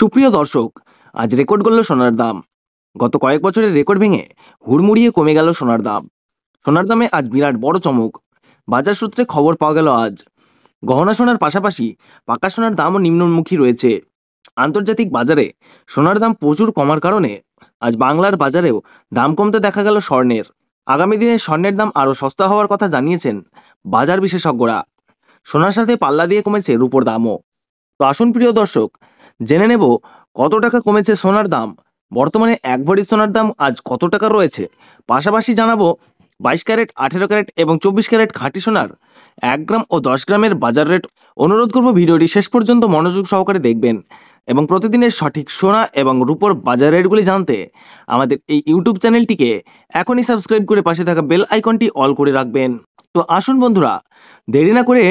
সুপ্রিয় দর্শক, আজ রেকর্ড করল সোনার দাম। গত কয়েক বছরের রেকর্ড ভেঙে হুড়মুড়িয়ে কমে গেল সোনার দাম। সোনার দামে আজ বিরাট বড় চমক। বাজার সূত্রে খবর পাওয়া গেল আজ গহনা সোনার পাশাপাশি পাকা সোনার দামও নিম্নমুখী রয়েছে। আন্তর্জাতিক বাজারে সোনার দাম প্রচুর কমার কারণে আজ বাংলার বাজারেও দাম কমতে দেখা গেল স্বর্ণের। আগামী দিনে স্বর্ণের দাম আরও সস্তা হওয়ার কথা জানিয়েছেন বাজার বিশেষজ্ঞরা। সোনার সাথে পাল্লা দিয়ে কমেছে রূপোর দামও। তো আসুন প্রিয় দর্শক, জেনে নেব কত টাকা কমেছে সোনার দাম, বর্তমানে এক ভরি সোনার দাম আজ কত টাকা রয়েছে। পাশাপাশি জানাবো 22 ক্যারেট, 18 ক্যারেট এবং 24 ক্যারেট খাঁটি সোনার 1 গ্রাম ও 10 গ্রামের বাজার রেট। অনুরোধ করব ভিডিওটি শেষ পর্যন্ত মনোযোগ সহকারে দেখবেন এবং প্রতিদিনের সঠিক সোনা এবং রূপোর বাজার রেটগুলি জানতে আমাদের এই ইউটিউব চ্যানেলটিকে এখনই সাবস্ক্রাইব করে পাশে থাকা বেল আইকনটি অল করে রাখবেন। তো আসুন বন্ধুরা, দেরি না করে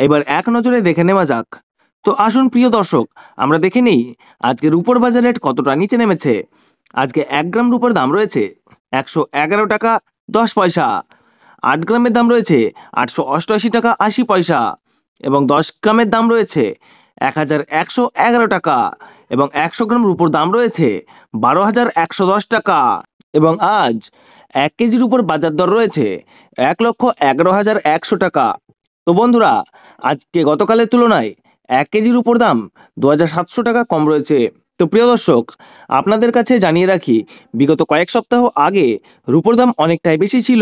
এবার এক নজরে দেখে নেওয়া যাক। তো আসুন প্রিয় দর্শক, আমরা দেখে নিই আজকে রূপোর বাজার রেট কতটা নিচে নেমেছে। আজকে 1 গ্রাম রূপোর দাম রয়েছে 111 টাকা 10 পয়সা। 8 গ্রামের দাম রয়েছে 888 টাকা 80 পয়সা এবং 10 গ্রামের দাম রয়েছে 1111 টাকা এবং 100 গ্রাম রূপোর দাম রয়েছে 12,110 টাকা এবং আজ 1 কেজির উপর বাজার দর রয়েছে 1,11,100 টাকা। তো বন্ধুরা, আজকে গতকালের তুলনায় 1 কেজির উপর দাম 2,700 টাকা কম রয়েছে। তো প্রিয় দর্শক, আপনাদের কাছে জানিয়ে রাখি, বিগত কয়েক সপ্তাহ আগে রূপোর দাম অনেকটাই বেশি ছিল,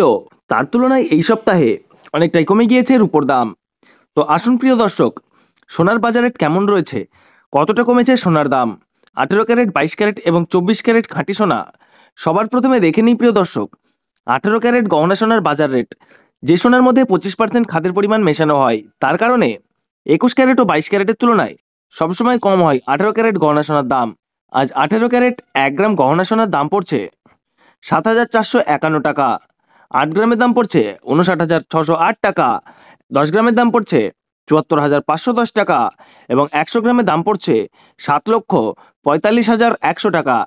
তার তুলনায় এই সপ্তাহে অনেকটাই কমে গিয়েছে রূপোর দাম। তো আসুন প্রিয় দর্শক, সোনার বাজার রেট কেমন রয়েছে, কতটা কমেছে সোনার দাম। 18 ক্যারেট, 22 ক্যারেট এবং 24 ক্যারেট খাঁটি সোনা। সবার প্রথমে দেখে নিই প্রিয় দর্শক 18 ক্যারেট গহনা সোনার বাজার রেট। যে সোনার মধ্যে 25% খাদের পরিমাণ মেশানো হয়, তার কারণে 21 ক্যারেট ও 22 ক্যারেটের তুলনায় সবসময় কম হয় 18 ক্যারেট গহনা সোনার দাম। আজ 18 ক্যারেট 1 গ্রাম গহনা সোনার দাম পড়ছে 7,451 টাকা। 8 গ্রামের দাম পড়ছে 59,608 টাকা। 10 গ্রামের দাম পড়ছে 74,510 টাকা এবং 100 গ্রামের দাম পড়ছে 7,45,100 টাকা।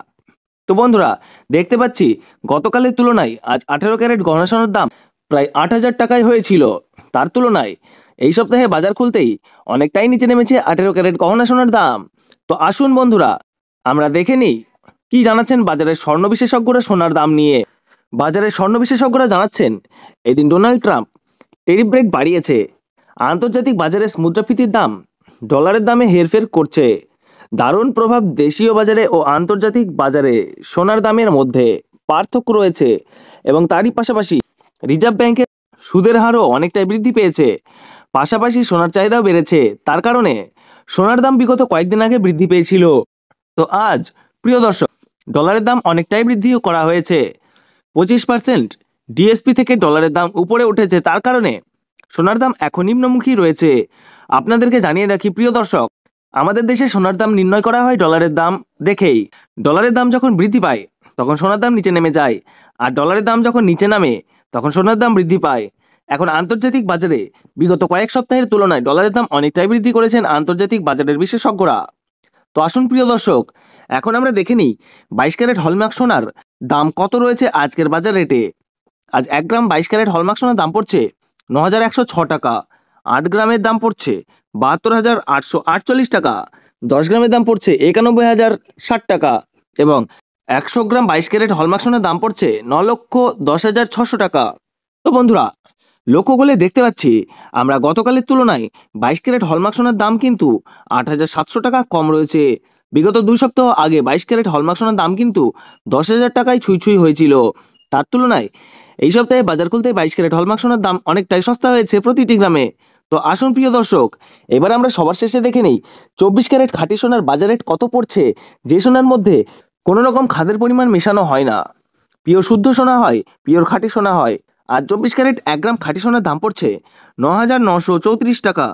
তো বন্ধুরা, দেখতে পাচ্ছি গতকালের তুলনায় আজ 18 ক্যারেট গহনা সোনার দাম প্রায় 8,000 টাকায় হয়েছিল। তার তুলনায় এই সপ্তাহে বাজার খুলতেই অনেকটাই নিচে নেমেছে 18 ক্যারেট গহনা সোনার দাম। তো আসুন বন্ধুরা, আমরা দেখে নিই কি জানাচ্ছেন বাজারের স্বর্ণ বিশেষজ্ঞরা সোনার দাম নিয়ে। বাজারের স্বর্ণ বিশেষজ্ঞরা জানাচ্ছেন, এদিন ডোনাল্ড ট্রাম্প ট্যারিফ রেট বাড়িয়েছে। আন্তর্জাতিক বাজারে মুদ্রাস্ফীতির দাম ডলারের দামে হেরফের করছে। দারুণ প্রভাব দেশীয় বাজারে ও আন্তর্জাতিক বাজারে সোনার দামের মধ্যে পার্থক্য রয়েছে এবং তারই পাশাপাশি রিজার্ভ ব্যাংকের সুদের হারও অনেকটাই বৃদ্ধি পেয়েছে। পাশাপাশি সোনার চাহিদাও বেড়েছে, তার কারণে সোনার দাম বিগত কয়েকদিন আগে বৃদ্ধি পেয়েছিল। তো আজ প্রিয় দর্শক, ডলারের দাম অনেকটাই বৃদ্ধিও করা হয়েছে। 25% ডিএসপি থেকে ডলারের দাম উপরে উঠেছে, তার কারণে সোনার দাম এখন নিম্নমুখী রয়েছে। আপনাদেরকে জানিয়ে রাখি প্রিয় দর্শক, আমাদের দেশে সোনার দাম নির্ণয় করা হয় ডলারের দাম দেখেই। ডলারের দাম যখন বৃদ্ধি পায় তখন সোনার দাম নিচে নেমে যায়, আর ডলারের দাম যখন নিচে নামে তখন সোনার দাম বৃদ্ধি পায়। এখন আন্তর্জাতিক বাজারে বিগত কয়েক সপ্তাহের তুলনায় ডলারের দাম অনেকটাই বৃদ্ধি করেছেন আন্তর্জাতিক বাজারের বিশেষজ্ঞরা। তো আসুন প্রিয় দর্শক, এখন আমরা দেখে নিই 22 ক্যারেট হলমার্ক সোনার দাম কত রয়েছে আজকের বাজার রেটে। আজ 1 গ্রাম 22 ক্যারেট হলমার্ক সোনার দাম পড়ছে 9,106 টাকা। 8 গ্রামের দাম পড়ছে 72,848 টাকা। 10 গ্রামের দাম পড়ছে 91,060 টাকা এবং 100 গ্রাম 22 ক্যারেট হলমার্ক সোনার দাম পড়ছে 9,10,600 টাকা। তো বন্ধুরা, লক্ষ্য করলে দেখতে পাচ্ছি আমরা গতকালের তুলনায় 22 ক্যারেট হলমার্ক সোনার দাম কিন্তু 8,700 টাকা কম রয়েছে। বিগত 2 সপ্তাহ আগে 22 ক্যারেট হলমার্ক সোনার দাম কিন্তু 10,000 টাকায় ছুঁই হয়েছিল। তার তুলনায় এই সপ্তাহে বাজার খুলতে 22 ক্যারেট হলমার্ক সোনার দাম অনেকটাই সস্তা হয়েছে প্রতিটি গ্রামে। তো আসুন প্রিয় দর্শক, এবার আমরা সবার শেষে দেখে নিই 24 ক্যারেট খাঁটি সোনার বাজার রেট কত পড়ছে, যে সোনার মধ্যে কোনো রকম খাদের পরিমাণ মেশানো হয় না, পিওর শুদ্ধ সোনা হয়, পিওর খাঁটি সোনা হয়। আর 24 ক্যারেট 1 গ্রাম খাঁটি সোনার দাম পড়ছে 9,934 টাকা।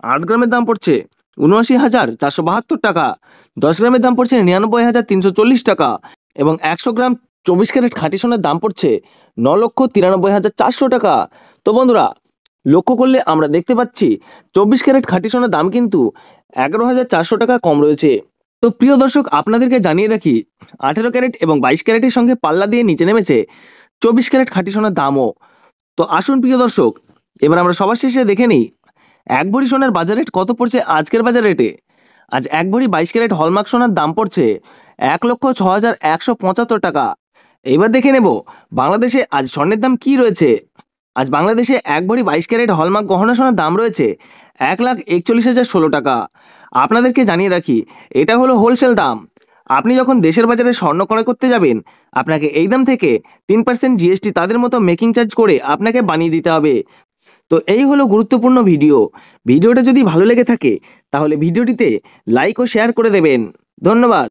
8 গ্রামের দাম পড়ছে 79,472 টাকা। 10 গ্রামের দাম পড়ছে 99,340 টাকা এবং 100 গ্রাম 24 ক্যারেট খাঁটি সোনার দাম পড়ছে 9,93,400 টাকা। তো বন্ধুরা, লক্ষ্য করলে আমরা দেখতে পাচ্ছি 24 ক্যারেট খাঁটি সোনার দাম কিন্তু 11,400 টাকা কম রয়েছে। তো প্রিয় দর্শক, আপনাদেরকে জানিয়ে রাখি 18 ক্যারেট এবং 22 ক্যারেটের সঙ্গে পাল্লা দিয়ে নিচে নেমেছে 24 ক্যারেট খাঁটি সোনার দামও। তো আসুন প্রিয় দর্শক, এবার আমরা সবার শেষে দেখে নিই 1 ভরি সোনার বাজার রেট কত পড়ছে আজকের বাজার রেটে। আজ 1 ভরি 22 ক্যারেট হলমার্ক সোনার দাম পড়ছে 1,06,175 টাকা। এইবার দেখে নেব বাংলাদেশে আজ স্বর্ণের দাম কি রয়েছে। আজ বাংলাদেশে 1 ভরি 22 ক্যারেট হলমার্ক গহনা সোনার দাম রয়েছে 1,41,016 টাকা। আপনাদেরকে জানিয়ে রাখি, এটা হলো হোলসেল দাম। আপনি যখন দেশের বাজারে স্বর্ণ ক্রয় করতে যাবেন, আপনাকে এই দাম থেকে 3% জিএসটি তাদের মতো মেকিং চার্জ করে আপনাকে বানিয়ে দিতে হবে। তো এই হলো গুরুত্বপূর্ণ ভিডিও। ভিডিওটা যদি ভালো লেগে থাকে তাহলে ভিডিওটিতে লাইক ও শেয়ার করে দেবেন। ধন্যবাদ।